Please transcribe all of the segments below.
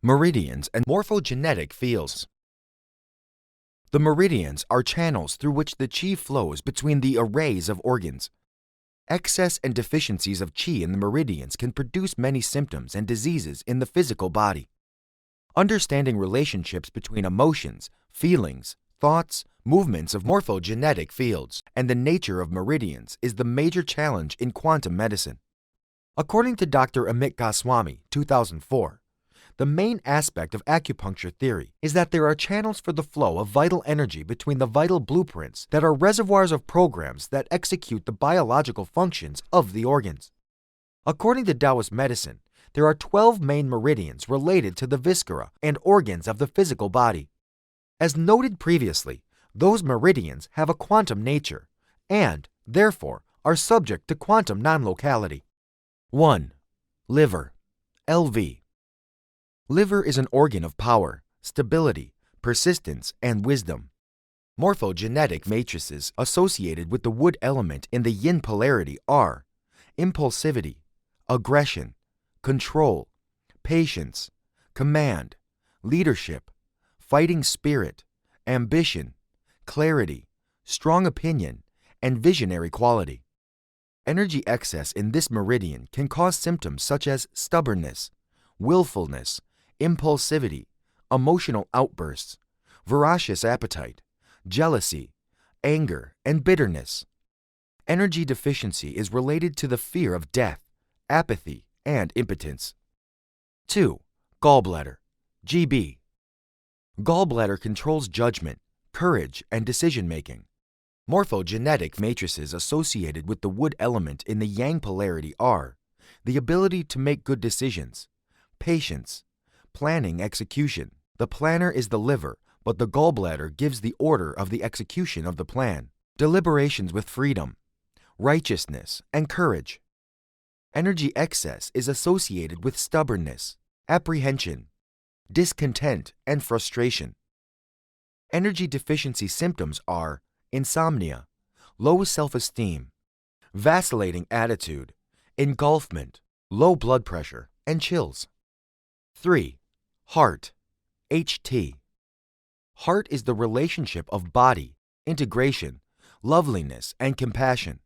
Meridians and morphogenetic fields. The meridians are channels through which the qi flows between the arrays of organs. Excess and deficiencies of qi in the meridians can produce many symptoms and diseases in the physical body. Understanding relationships between emotions, feelings, thoughts, movements of morphogenetic fields, and the nature of meridians is the major challenge in quantum medicine. According to Dr. Amit Goswami, 2004, the main aspect of acupuncture theory is that there are channels for the flow of vital energy between the vital blueprints that are reservoirs of programs that execute the biological functions of the organs. According to Taoist medicine, there are 12 main meridians related to the viscera and organs of the physical body. As noted previously, those meridians have a quantum nature and, therefore, are subject to quantum non-locality. 1. Liver, LV. Liver is an organ of power, stability, persistence, and wisdom. Morphogenetic matrices associated with the wood element in the yin polarity are impulsivity, aggression, control, patience, command, leadership, fighting spirit, ambition, clarity, strong opinion, and visionary quality. Energy excess in this meridian can cause symptoms such as stubbornness, willfulness, impulsivity, emotional outbursts, voracious appetite, jealousy, anger, and bitterness. Energy deficiency is related to the fear of death, apathy, and impotence. 2. Gallbladder, GB. Gallbladder controls judgment, courage, and decision-making. Morphogenetic matrices associated with the wood element in the yang polarity are the ability to make good decisions, patience, planning execution. The planner is the liver, but the gallbladder gives the order of the execution of the plan. Deliberations with freedom, righteousness, and courage. Energy excess is associated with stubbornness, apprehension, discontent, and frustration. Energy deficiency symptoms are insomnia, low self-esteem, vacillating attitude, engulfment, low blood pressure, and chills. 3. Heart, HT. Heart is the relationship of body, integration, loveliness, and compassion.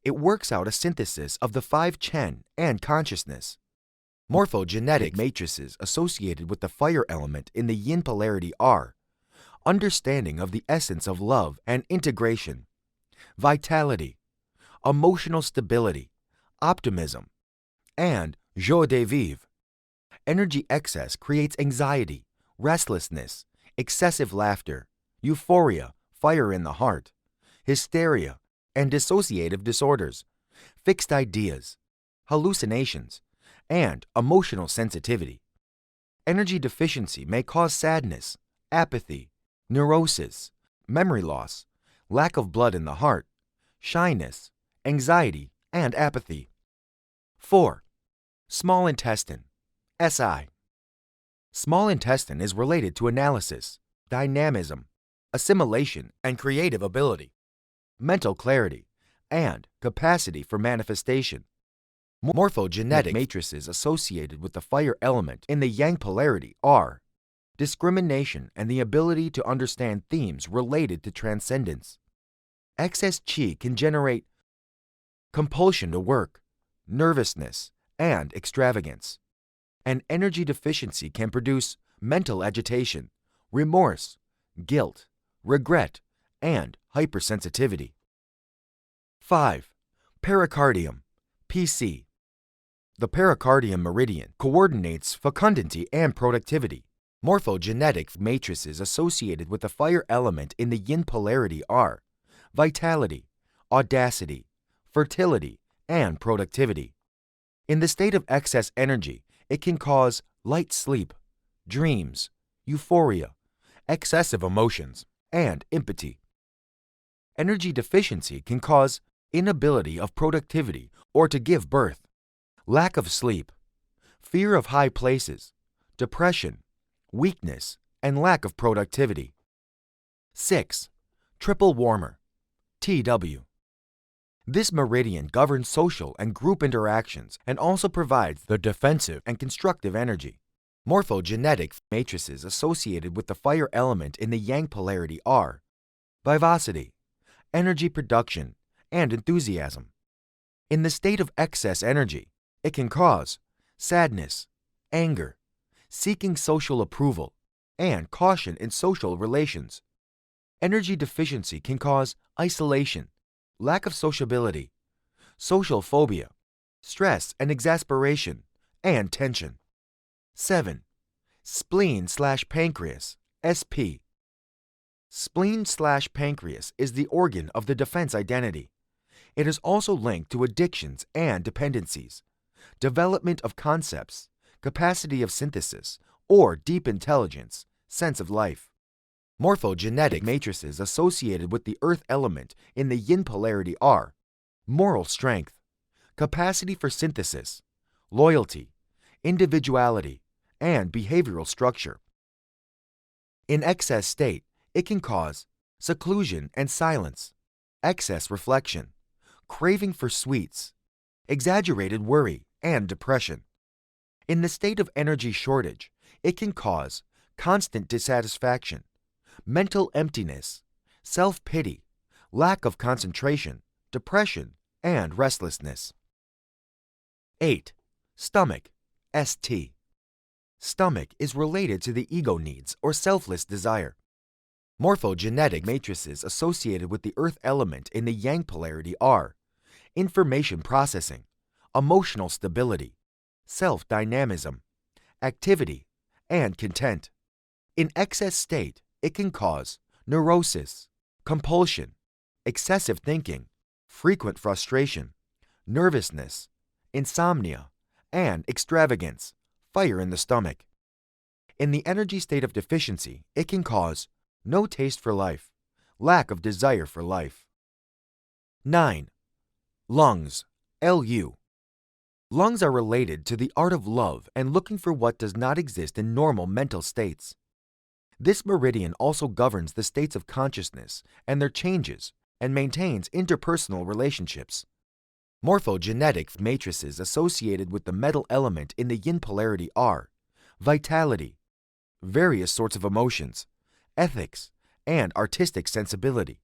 It works out a synthesis of the 5 Chen and consciousness. Morphogenetic matrices associated with the fire element in the yin polarity are understanding of the essence of love and integration, vitality, emotional stability, optimism, and joie de vivre. Energy excess creates anxiety, restlessness, excessive laughter, euphoria, fire in the heart, hysteria, and dissociative disorders, fixed ideas, hallucinations, and emotional sensitivity. Energy deficiency may cause sadness, apathy, neurosis, memory loss, lack of blood in the heart, shyness, anxiety, and apathy. 4. Small intestine, SI. Small intestine is related to analysis, dynamism, assimilation and creative ability, mental clarity, and capacity for manifestation. Morphogenetic matrices associated with the fire element in the yang polarity are discrimination and the ability to understand themes related to transcendence. Excess qi can generate compulsion to work, nervousness, and extravagance. And energy deficiency can produce mental agitation, remorse, guilt, regret, and hypersensitivity. 5. Pericardium, PC. The pericardium meridian coordinates fecundity and productivity. Morphogenetic matrices associated with the fire element in the yin polarity are vitality, audacity, fertility, and productivity. In the state of excess energy, it can cause light sleep, dreams, euphoria, excessive emotions, and impotency. Energy deficiency can cause inability of productivity or to give birth, lack of sleep, fear of high places, depression, weakness, and lack of productivity. 6. Triple warmer, TW. This meridian governs social and group interactions and also provides the defensive and constructive energy. Morphogenetic matrices associated with the fire element in the yang polarity are vivacity, energy production, and enthusiasm. In the state of excess energy, it can cause sadness, anger, seeking social approval, and caution in social relations. Energy deficiency can cause isolation, lack of sociability, social phobia, stress and exasperation, and tension. 7. Spleen/pancreas, SP. Spleen/pancreas is the organ of the defense identity. It is also linked to addictions and dependencies, development of concepts, capacity of synthesis, or deep intelligence, sense of life. Morphogenetic matrices associated with the earth element in the yin polarity are moral strength, capacity for synthesis, loyalty, individuality, and behavioral structure. In excess state, it can cause seclusion and silence, excess reflection, craving for sweets, exaggerated worry, and depression. In the state of energy shortage, it can cause constant dissatisfaction, mental emptiness, self-pity, lack of concentration, depression, and restlessness. 8. Stomach, ST. Stomach is related to the ego needs or selfless desire. Morphogenetic matrices associated with the earth element in the yang polarity are information processing, emotional stability, self-dynamism, activity, and content. In excess state, it can cause neurosis, compulsion, excessive thinking, frequent frustration, nervousness, insomnia, and extravagance, fire in the stomach. In the energy state of deficiency, it can cause no taste for life, lack of desire for life. 9. Lungs, LU. Lungs are related to the art of love and looking for what does not exist in normal mental states. This meridian also governs the states of consciousness and their changes and maintains interpersonal relationships. Morphogenetic matrices associated with the metal element in the yin polarity are vitality, various sorts of emotions, ethics, and artistic sensibility.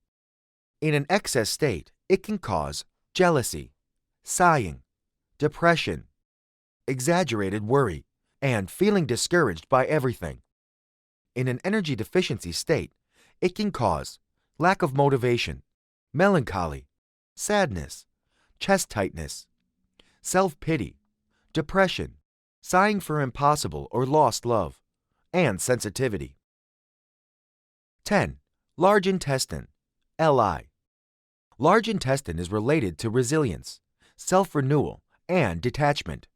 In an excess state, it can cause jealousy, sighing, depression, exaggerated worry, and feeling discouraged by everything. In an energy deficiency state, it can cause lack of motivation, melancholy, sadness, chest tightness, self-pity, depression, sighing for impossible or lost love, and sensitivity. 10. Large intestine, LI. Large intestine is related to resilience, self-renewal, and detachment.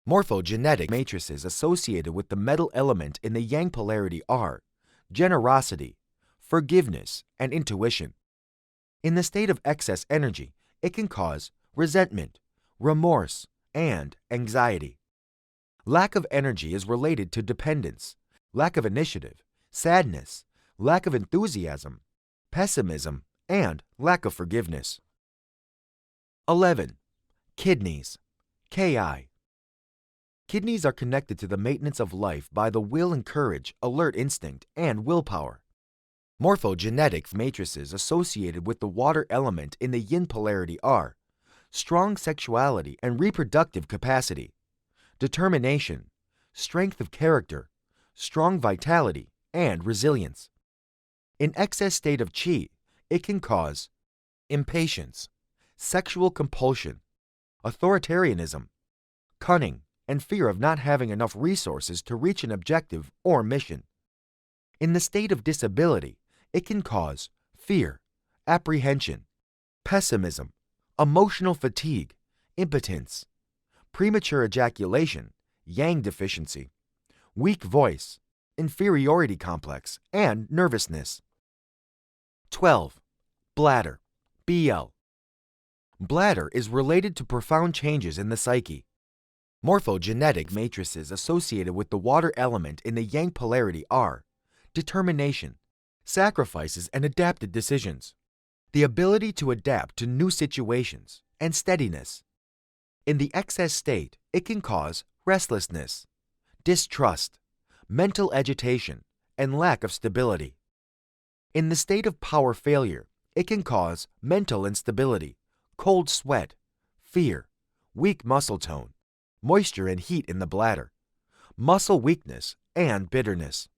Morphogenetic matrices associated with the metal element in the yang polarity are generosity, forgiveness, and intuition. In the state of excess energy, it can cause resentment, remorse, and anxiety. Lack of energy is related to dependence, lack of initiative, sadness, lack of enthusiasm, pessimism, and lack of forgiveness. 11. Kidneys, KI. Kidneys are connected to the maintenance of life by the will and courage, alert instinct, and willpower. Morphogenetic matrices associated with the water element in the yin polarity are strong sexuality and reproductive capacity, determination, strength of character, strong vitality, and resilience. In excess state of qi, it can cause impatience, sexual compulsion, authoritarianism, cunning, and fear of not having enough resources to reach an objective or mission. In the state of disability, it can cause fear, apprehension, pessimism, emotional fatigue, impotence, premature ejaculation, yang deficiency, weak voice, inferiority complex, and nervousness. 12. Bladder, BL. Bladder is related to profound changes in the psyche. Morphogenetic matrices associated with the water element in the yang polarity are determination, sacrifices and adapted decisions, the ability to adapt to new situations, and steadiness. In the excess state, it can cause restlessness, distrust, mental agitation, and lack of stability. In the state of power failure, it can cause mental instability, cold sweat, fear, weak muscle tone, moisture and heat in the bladder, muscle weakness, and bitterness.